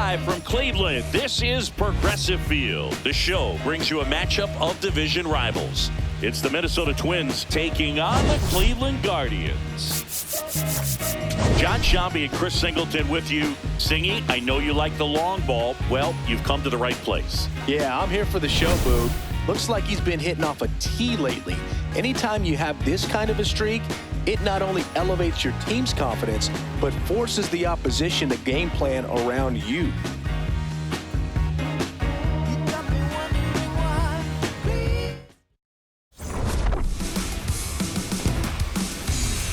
Live from Cleveland, this is Progressive Field. The show brings you a matchup of division rivals. It's the Minnesota Twins taking on the Cleveland Guardians. John Shambi and Chris Singleton with you. Singy, I know you like the long ball. Well, you've come to the right place. Yeah, I'm here for the show, Boog. Looks like he's been hitting off a tee lately. Anytime you have this kind of a streak, it not only elevates your team's confidence, but forces the opposition to game plan around you.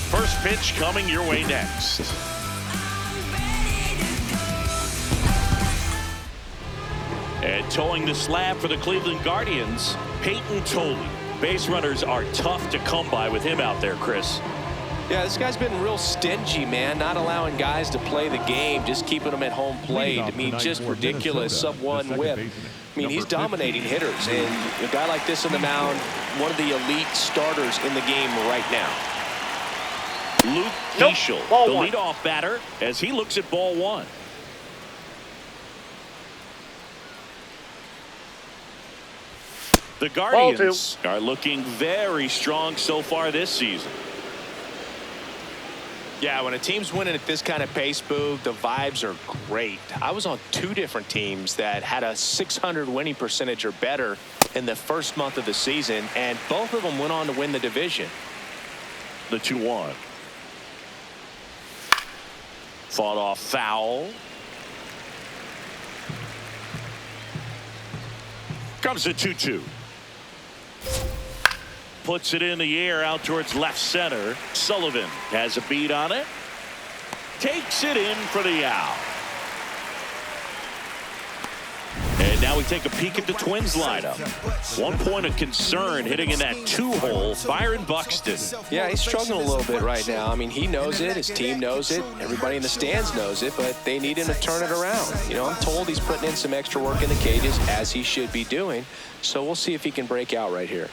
First pitch coming your way next. And towing the slab for the Cleveland Guardians, Peyton Tolley. Base runners are tough to come by with him out there, Chris. Yeah, this guy's been real stingy, man, not allowing guys to play the game, just keeping them at home plate. I mean, just ridiculous sub-1 whip. I mean, he's dominating hitters, and a guy like this on the mound, one of the elite starters in the game right now. Luke Keeschel, the leadoff batter, as he looks at ball one. The Guardians are looking very strong so far this season. Yeah, when a team's winning at this kind of pace, Boog, the vibes are great. I was on 2 different teams that had a .600 winning percentage or better in the first month of the season, and both of them went on to win the division. The 2-1. Fought off foul. Comes the 2-2. Puts it in the air out towards left center. Sullivan has a beat on it. Takes it in for the out. And now we take a peek at the Twins lineup. 1 point of concern hitting in that 2-hole, Byron Buxton. Yeah, he's struggling a little bit right now. I mean, he knows it. His team knows it. Everybody in the stands knows it, but they need him to turn it around. You know, I'm told he's putting in some extra work in the cages, as he should be doing. So we'll see if he can break out right here.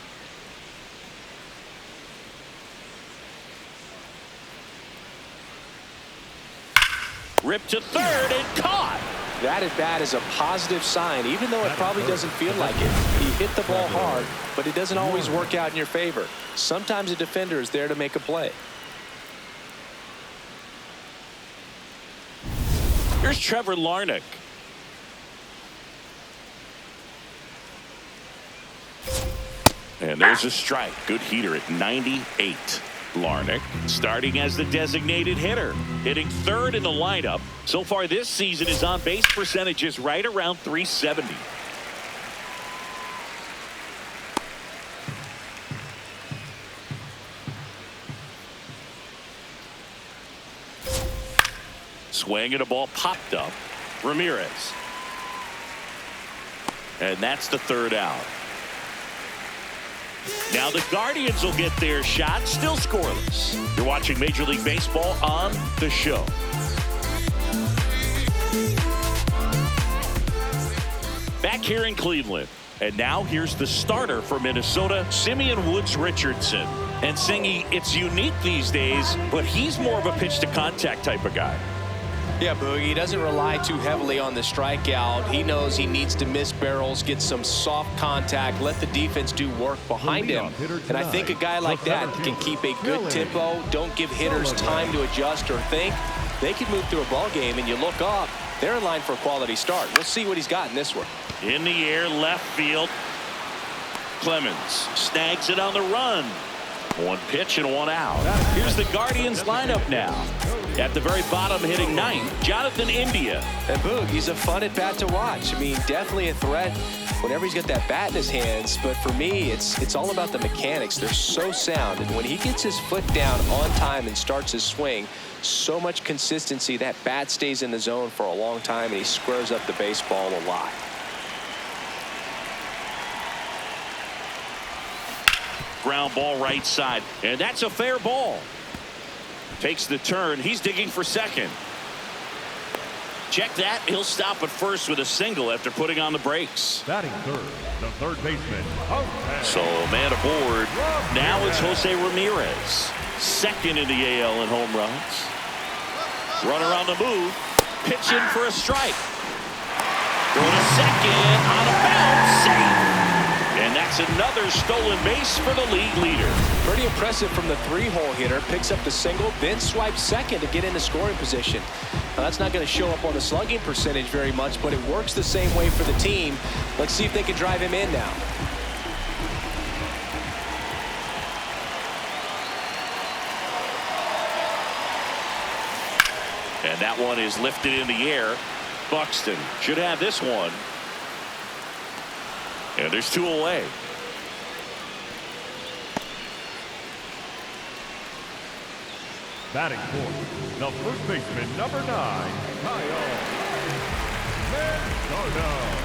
Ripped to third and caught. That at bat is a positive sign, even though it probably doesn't feel like it. He hit the ball hard, but it doesn't always work out in your favor. Sometimes a defender is there to make a play. Here's Trevor Larnach. And there's a strike. Good heater at 98. Larnach starting as the designated hitter, hitting third in the lineup. So far this season, his on-base percentage is right around .370. Swing and a ball popped up. Ramirez. And that's the third out. Now the Guardians will get their shot, still scoreless. You're watching Major League Baseball on the show. Back here in Cleveland. And now here's the starter for Minnesota, Simeon Woods Richardson. And Singy, it's unique these days, but he's more of a pitch to contact type of guy. Yeah, Boogie, he doesn't rely too heavily on the strikeout. He knows he needs to miss barrels, get some soft contact, let the defense do work behind him. And I think a guy like that can keep a good tempo, don't give hitters time to adjust or think. They can move through a ball game, and you look up, they're in line for a quality start. We'll see what he's got in this one. In the air, left field. Clemens snags it on the run. 1 pitch and 1 out. Here's the Guardians lineup now. At the very bottom, hitting 9th, Jonathan India. And Boog, he's a fun at bat to watch. I mean, definitely a threat whenever he's got that bat in his hands. But for me, it's all about the mechanics. They're so sound. And when he gets his foot down on time and starts his swing, so much consistency, that bat stays in the zone for a long time, and he squares up the baseball a lot. Ground ball right side, and that's a fair ball. Takes the turn. He's digging for second. Check that. He'll stop at first with a single after putting on the brakes. Batting third, the third baseman. So man aboard. Now it's Jose Ramirez. Second in the AL in home runs. Runner on the move. Pitch in for a strike. second on a bounce, safe. And that's another stolen base for the league leader. Pretty impressive from the three-hole hitter. Picks up the single, then swipes second to get into scoring position. Now, that's not going to show up on the slugging percentage very much, but it works the same way for the team. Let's see if they can drive him in now. And that one is lifted in the air. Buxton should have this one. And there's two away. Batting fourth, the first baseman, number 9, Kyle Manzardo.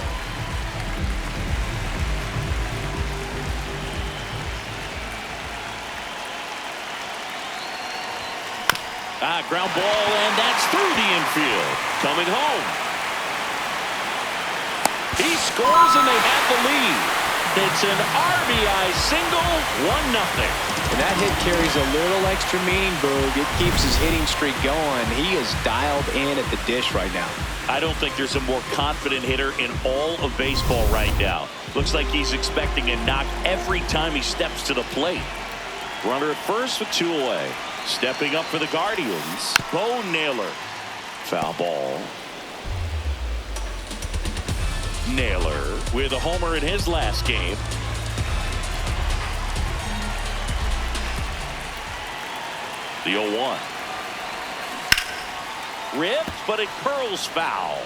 Ground ball, and that's through the infield. Coming home. He scores, and they have the lead. It's an RBI single, 1-0. And that hit carries a little extra meaning, Boog. It keeps his hitting streak going. He is dialed in at the dish right now. I don't think there's a more confident hitter in all of baseball right now. Looks like he's expecting a knock every time he steps to the plate. Runner at first with two away. Stepping up for the Guardians, Bo Naylor. Foul ball. Naylor with a homer in his last game. The 0-1. Ripped, but it curls foul.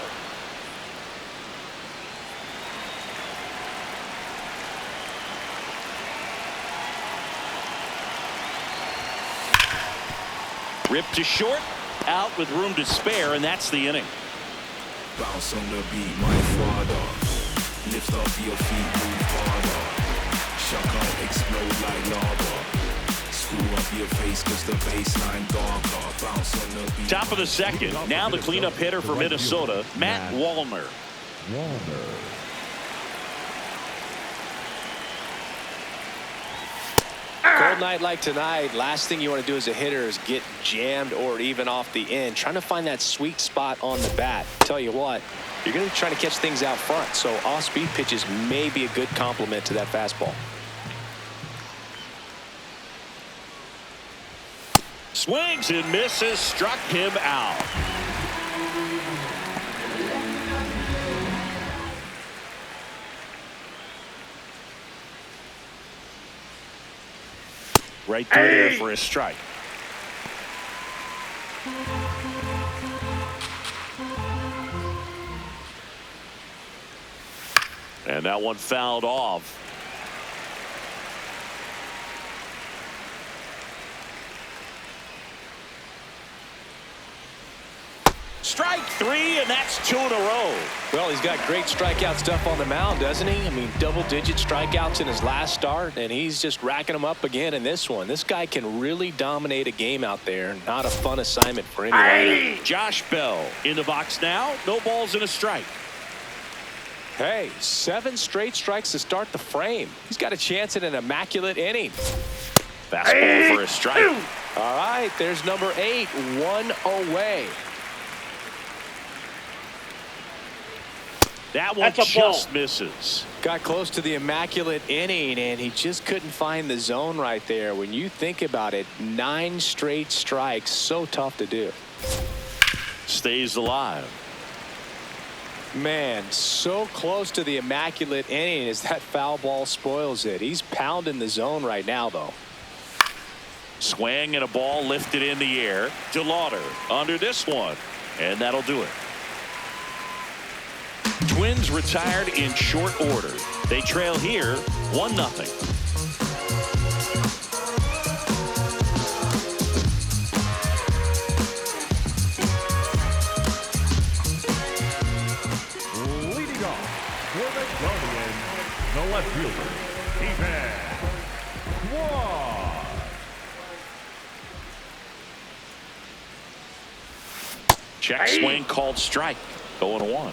Ripped to short, out with room to spare, and that's the inning. Bounce on the beat, my father. Lift off your feet, move harder. Shock out, explode like lava. Screw up your face, cause the baseline darker. Bounce on the beat. Top of the second. Now the cleanup hitter for Minnesota, Matt Wallner. Cold night like tonight, last thing you want to do as a hitter is get jammed or even off the end. Trying to find that sweet spot on the bat. Tell you what, you're going to be trying to catch things out front, so off-speed pitches may be a good complement to that fastball. Swings and misses, struck him out. Right through there for a strike. And that one fouled off. Strike three, and that's 2 in a row. Well, he's got great strikeout stuff on the mound, doesn't he? I mean, double-digit strikeouts in his last start, and he's just racking them up again in this one. This guy can really dominate a game out there. Not a fun assignment for anyone. Josh Bell in the box now. No balls and a strike. Hey, 7 straight strikes to start the frame. He's got a chance at an immaculate inning. Fastball for a strike. All right, there's number 8, 1 away. That one just misses. Got close to the immaculate inning, and he just couldn't find the zone right there. When you think about it, 9 straight strikes, so tough to do. Stays alive. Man, so close to the immaculate inning as that foul ball spoils it. He's pounding the zone right now, though. Swing and a ball lifted in the air. DeLauder under this one, and that'll do it. Twins retired in short order. They trail here 1-0. Leading off for the Guardians, the left fielder, Ethan Quad. Check swing called strike. 0-1.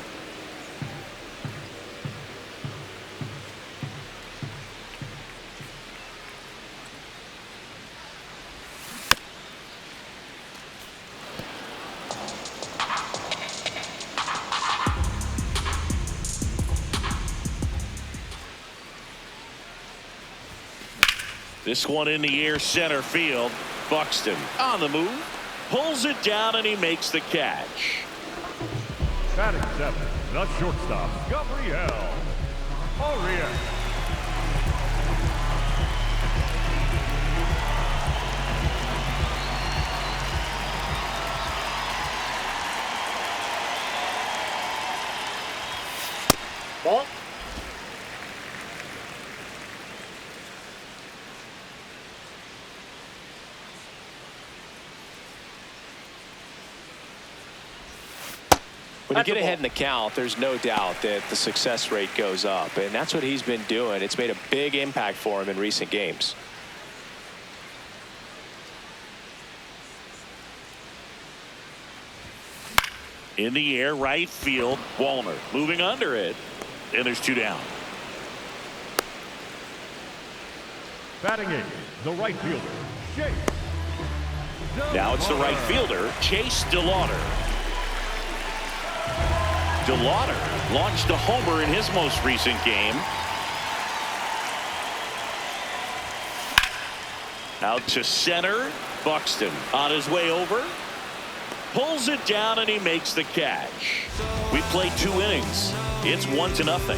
This one in the air, center field. Buxton on the move, pulls it down, and he makes the catch. Batting 7, the shortstop, Gabriel. Ball. When you get ahead in the count, there's no doubt that the success rate goes up, and that's what he's been doing. It's made a big impact for him in recent games. In the air, right field. Wallner moving under it, and there's 2 down. Batting 8, the right fielder, Chase. Now it's the right fielder, Chase DeLauder. DeLauder launched a homer in his most recent game. Out to center. Buxton on his way over. Pulls it down, and he makes the catch. We played 2 innings. It's 1-0.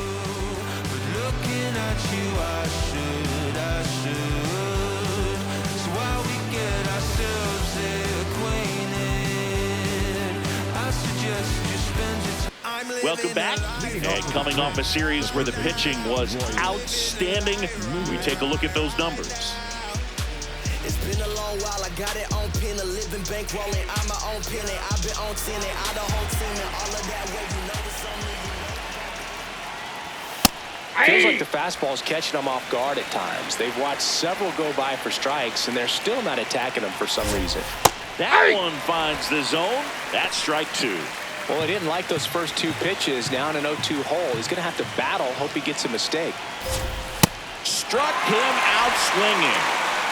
Welcome back. And coming off a series where the pitching was outstanding, we take a look at those numbers. It's been a long while. I got it on pin, a living bankrolling. I'm my own penny. I've been on 10 and I the whole team and all of that way. You know it's on me. Feels like the fastball's catching them off guard at times. They've watched several go by for strikes, and they're still not attacking them for some reason. That one finds the zone. That's strike 2. Well, he didn't like those first 2 pitches. Now in an 0-2 hole, he's going to have to battle. Hope he gets a mistake. Struck him out swinging.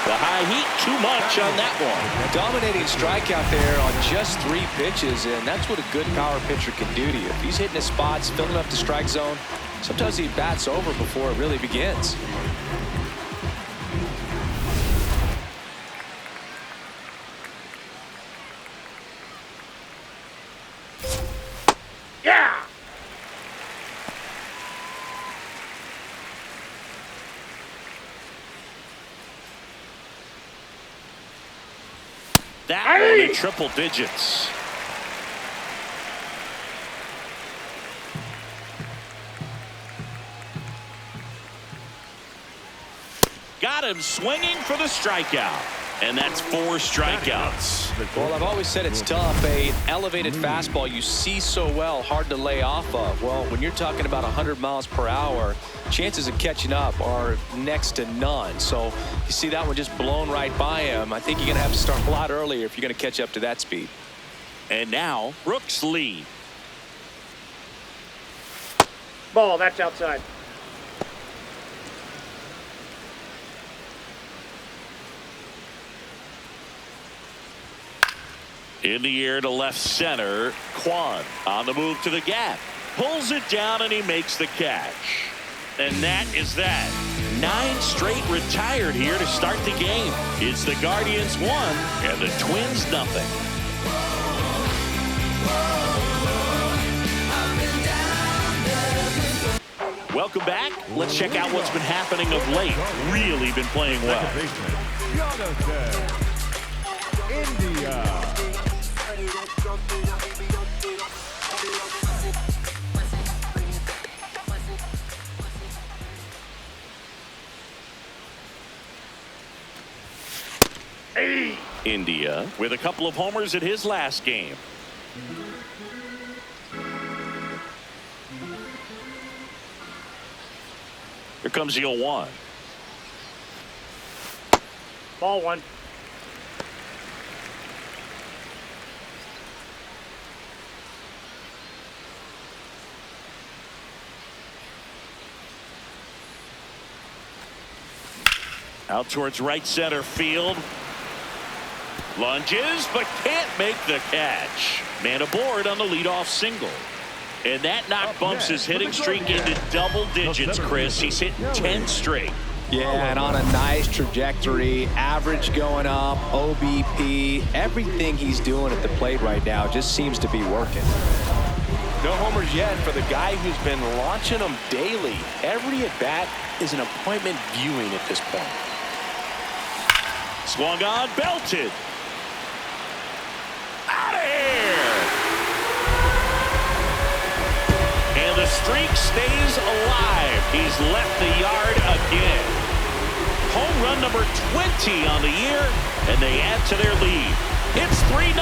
The high heat, too much on that one. Dominating strikeout there on just 3 pitches, and that's what a good power pitcher can do to you. If he's hitting his spots, filling up the strike zone, sometimes he bats over before it really begins. Yeah. That one in triple digits. Got him swinging for the strikeout. And that's 4 strikeouts. Well, I've always said it's tough. An elevated fastball you see so well, hard to lay off of. Well, when you're talking about 100 miles per hour, chances of catching up are next to none. So you see that one just blown right by him. I think you're going to have to start a lot earlier if you're going to catch up to that speed. And now Brooks lead. Ball. That's outside. In the air to left center. Kwan on the move to the gap. Pulls it down, and he makes the catch. And that is that. 9 straight retired here to start the game. It's the Guardians 1 and the Twins nothing. Welcome back. Let's check out what's been happening of late. Really been playing well. India. India with a couple of homers in his last game. Here comes the 0-1. Ball 1. Out towards right center field. Lunges, but can't make the catch. Man aboard on the leadoff single. And that knock bumps his hitting streak into double digits, Chris. He's hit 10 straight. Yeah, and on a nice trajectory, average going up, OBP, everything he's doing at the plate right now just seems to be working. No homers yet for the guy who's been launching them daily. Every at-bat is an appointment viewing at this point. Swung on, belted. Out of here. And the streak stays alive. He's left the yard again. Home run number 20 on the year, and they add to their lead. It's 3-0.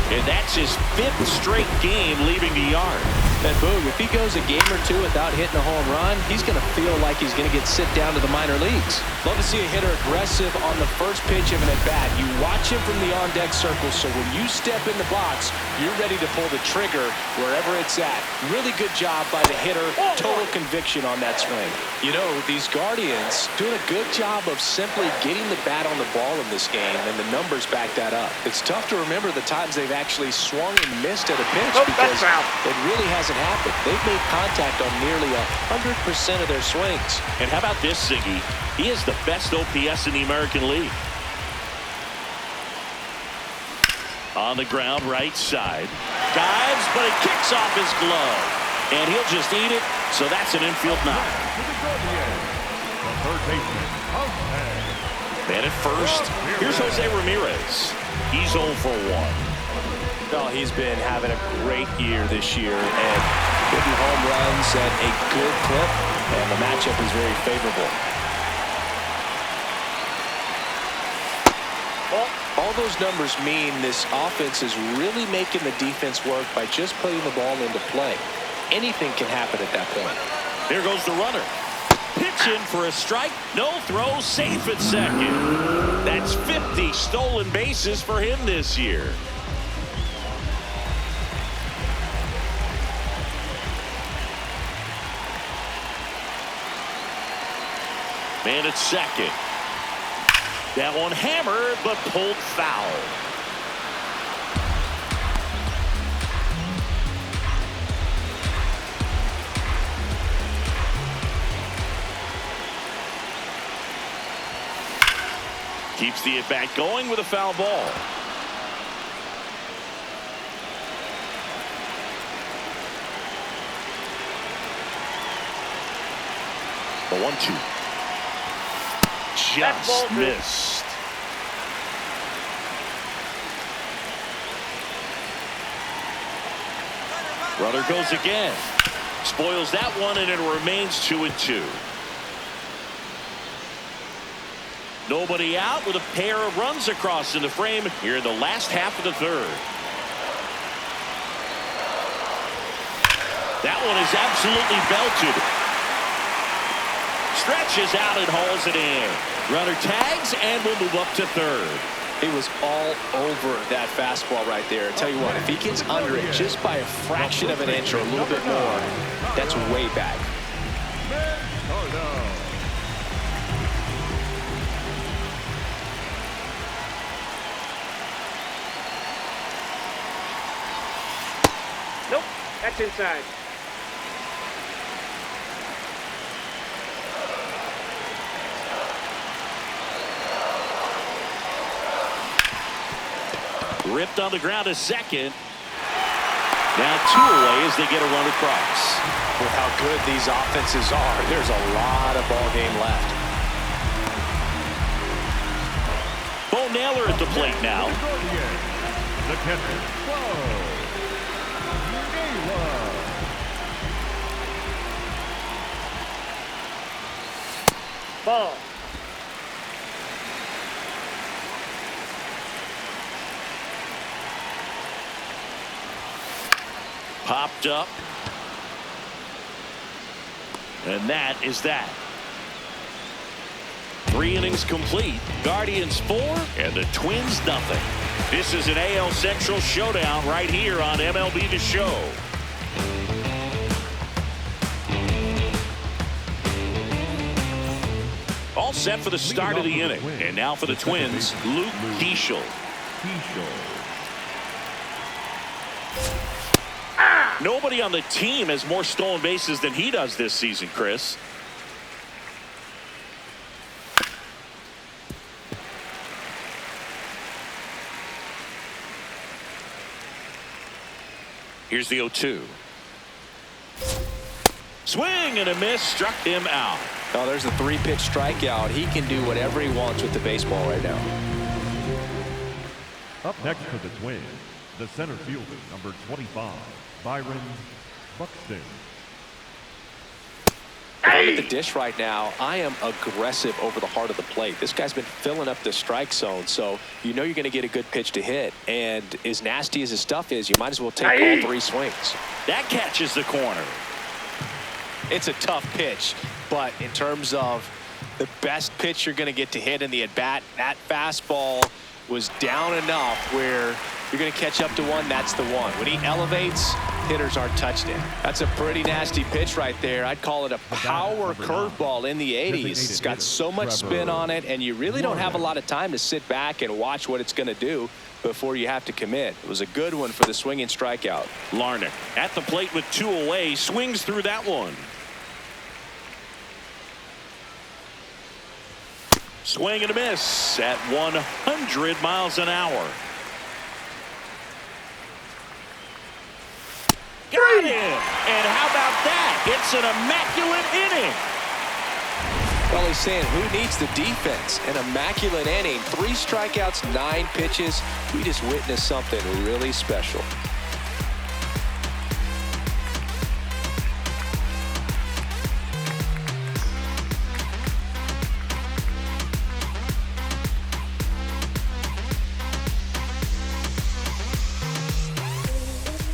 And that's his 5th straight game leaving the yard. And boom, if he goes a game or two without hitting a home run, he's going to feel like he's going to get sit down to the minor leagues. Love to see a hitter aggressive on the first pitch of an at-bat. You watch him from the on-deck circle, so when you step in the box, you're ready to pull the trigger wherever it's at. Really good job by the hitter. Total conviction on that swing. You know, these Guardians doing a good job of simply getting the bat on the ball in this game, and the numbers back that up. It's tough to remember the times they've actually swung and missed at a pitch because it really hasn't happened. They've made contact on nearly 100% of their swings. And how about this, Siggy? He is the best OPS in the American League. On the ground, right side. Dives, but it kicks off his glove. And he'll just eat it, so that's an infield knock. Man at first, here's Jose Ramirez. He's 0 for 1. Well, he's been having a great year this year and hitting home runs at a good clip, and the matchup is very favorable. All those numbers mean this offense is really making the defense work by just putting the ball into play. Anything can happen at that point. Here goes the runner. Pitch in for a strike. No throw. Safe at second. That's 50 stolen bases for him this year. Man at second. That one hammered, but pulled foul. Keeps the at-bat going with a foul ball. The 1-2. Just missed. Runner goes again. Spoils that one, and it remains 2-2. Nobody out with a pair of runs across in the frame here in the last half of the third. That one is absolutely belted. Stretches out and hauls it in. Runner tags and will move up to third. He was all over that fastball right there. I tell you what, if he gets under it just by a fraction of an inch or a little bit more, that's way back. Nope, that's inside. Ripped on the ground a second. Now 2 away as they get a run across. With how good these offenses are, there's a lot of ball game left. Bo Naylor at the plate now. The catcher, Ball. Popped up. And that is that. 3 innings complete. Guardians 4 and the Twins nothing. This is an AL Central showdown right here on MLB The Show. All set for the start of the inning. And now for the Twins, Luke Keeschel. Nobody on the team has more stolen bases than he does this season, Chris. Here's the 0-2. Swing and a miss, struck him out. Oh, there's a 3-pitch strikeout. He can do whatever he wants with the baseball right now. Up next for the Twins, the center fielder, number 25, Byron Buxton. If I'm at the dish right now, I am aggressive over the heart of the plate. This guy's been filling up the strike zone, so you know you're going to get a good pitch to hit. And as nasty as his stuff is, you might as well take all 3 swings. That catches the corner. It's a tough pitch, but in terms of the best pitch you're going to get to hit in the at-bat, that fastball was down enough where you're going to catch up to one. That's the one. When he elevates, hitters aren't touched it. That's a pretty nasty pitch right there. I'd call it a power curveball in the 80s. It's got so much spin on it, and you really don't have a lot of time to sit back and watch what it's going to do before you have to commit. It was a good one for the swinging strikeout. Larnach at the plate with 2 away, swings through that one. Swing and a miss at 100 miles an hour. Got him! And how about that? It's an immaculate inning. Well, he's saying who needs the defense? An immaculate inning. 3 strikeouts, 9 pitches. We just witnessed something really special.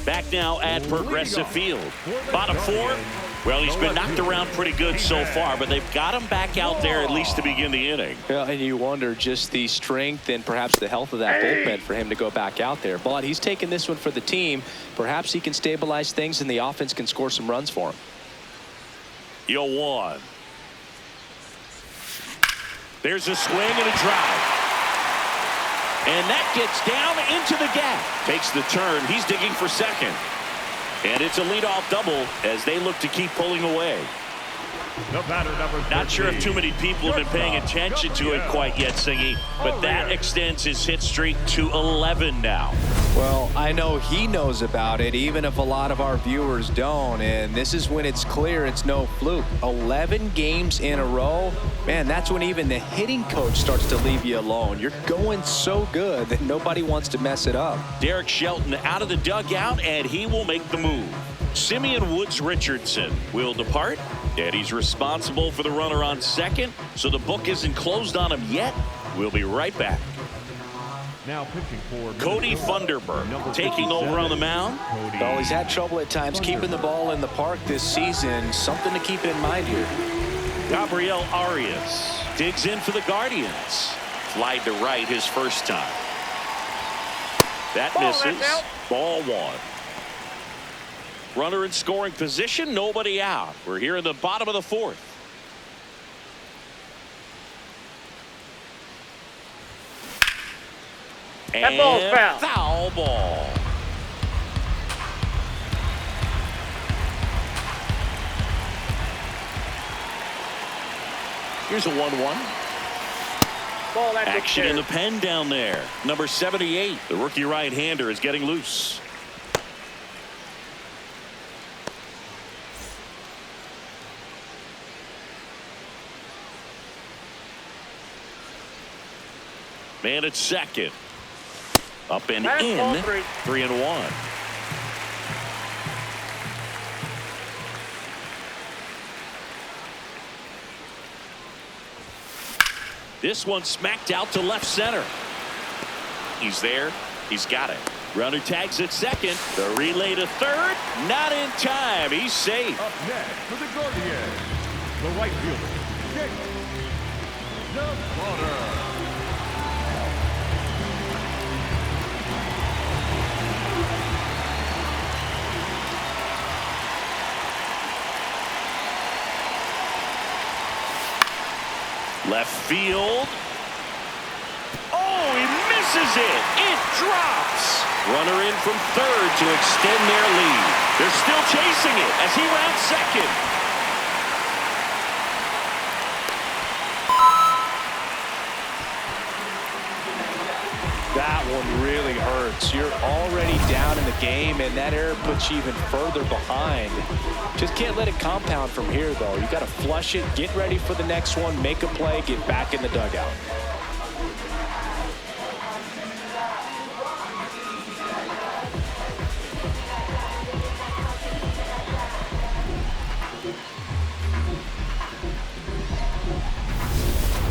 Back now at Progressive Field. Bottom 4. Well, he's been knocked around pretty good so far, but they've got him back out there at least to begin the inning. Yeah, and you wonder just the strength and perhaps the health of that bullpen for him to go back out there. But he's taking this one for the team. Perhaps he can stabilize things and the offense can score some runs for him. 0-1. There's a swing and a drive. And that gets down into the gap. Takes the turn. He's digging for second. And it's a leadoff double as they look to keep pulling away. The batter, number 13. Not sure if too many people have been paying attention to it quite yet, Singy, but that extends his hit streak to 11 now. Well, I know he knows about it, even if a lot of our viewers don't. And this is when it's clear it's no fluke. 11 games in a row. Man, that's when even the hitting coach starts to leave you alone. You're going so good that nobody wants to mess it up. Derek Shelton out of the dugout, and he will make the move. Simeon Woods Richardson will depart, and he's responsible for the runner on second, so the book isn't closed on him yet. We'll be right back. Now pitching for Cody Funderburk taking over on the mound. Well, he's had trouble at times keeping the ball in the park this season. Something to keep in mind here. Gabriel Arias digs in for the Guardians. Flied to right his first time. That misses. Ball 1. Runner in scoring position, nobody out. We're here in the bottom of the 4th. That ball's foul. Foul ball. Here's a 1-1. Ball, that's Action in the pen down there. Number 78, the rookie right-hander, is getting loose. Man at second. Up and That's in. ball 3. 3-1. This one smacked out to left center. He's there. He's got it. Runner tags at second. The relay to third. Not in time. He's safe. Up next for the Gaurdians, the right fielder, Jake DeBotter. Left field. Oh, he misses it. It drops. Runner in from third to extend their lead. They're still chasing it as he rounds second. That one really hurts. errors, you're already down in the game, and that error puts you even further behind. Just can't let it compound from here, though. You got to flush it, get ready for the next one, make a play, get back in the dugout.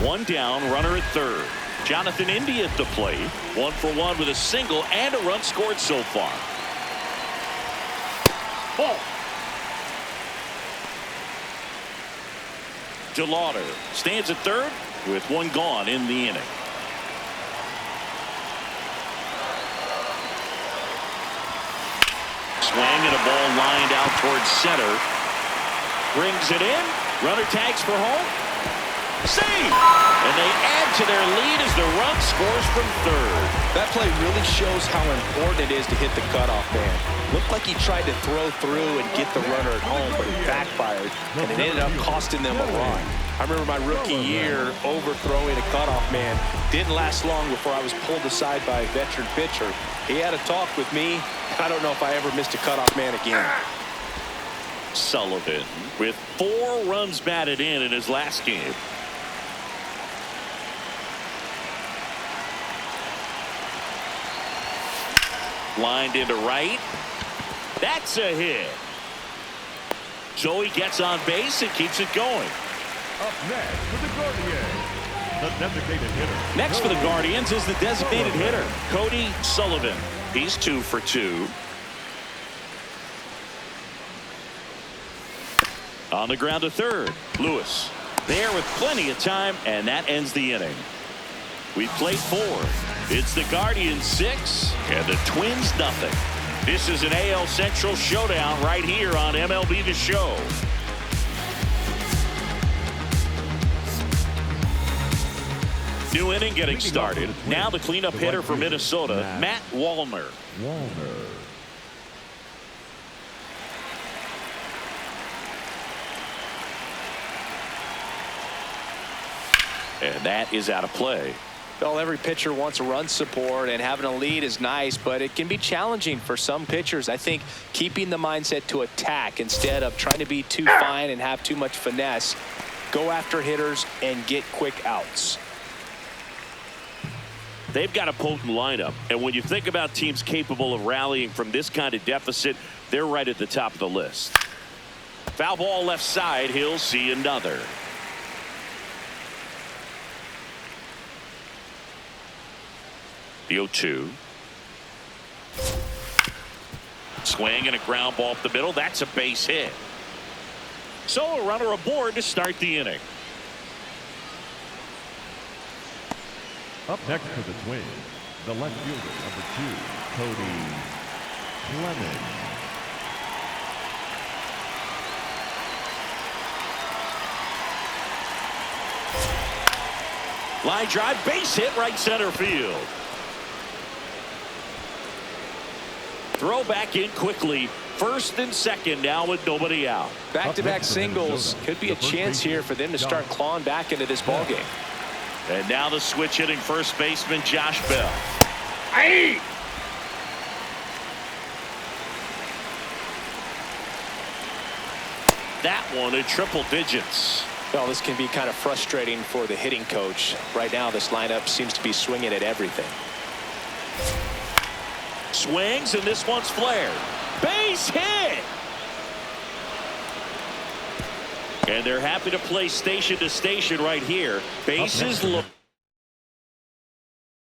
One down, runner at third. Jonathan India at the plate. 1 for 1 with a single and a run scored so far. Ball. DeLauder stands at third with 1 gone in the inning. Swing and a ball lined out towards center. Brings it in. Runner tags for home. Save! And they add to their lead as the run scores from third. That play really shows how important it is to hit the cutoff man. Looked like he tried to throw through and get the runner at home, but it backfired, and it ended up costing them a run. I remember my rookie year overthrowing a cutoff man. Didn't last long before I was pulled aside by a veteran pitcher. He had a talk with me. I don't know if I ever missed a cutoff man again. Sullivan with 4 runs batted in his last game. Lined into right. That's a hit. So he gets on base and keeps it going. Up next for the Gaurdians, the designated hitter. Next for the Guardians is the designated hitter, Cody Sullivan. He's 2 for 2. On the ground to third, Lewis. There with plenty of time, and that ends the inning. We played 4. It's the Guardians 6 and the Twins nothing. This is an AL Central showdown right here on MLB The Show. New inning getting started. Now the cleanup hitter for Minnesota, Matt Wallner. And that is out of play. Well, every pitcher wants a run support, and having a lead is nice, but it can be challenging for some pitchers. I think keeping the mindset to attack instead of trying to be too fine and have too much finesse. Go after hitters and get quick outs. They've got a potent lineup, and when you think about teams capable of rallying from this kind of deficit, they're right at the top of the list. Foul ball left side, he'll see another. The 0-2. Swing and a ground ball up the middle. That's a base hit. So a runner aboard to start the inning. Up next for the Twins, the left fielder, number 2, Cody Clemens. Line drive, base hit, right center field. Throw back in quickly. First and second now with nobody out. Back-to-back singles. Could be a chance here for them to start clawing back into this ball game. And now the switch hitting first baseman Josh Bell. Aye. That one in triple digits. Well, this can be kind of frustrating for the hitting coach. Right now, this lineup seems to be swinging at everything. Swings, and this one's flared. Base hit! And they're happy to play station to station right here. Bases look.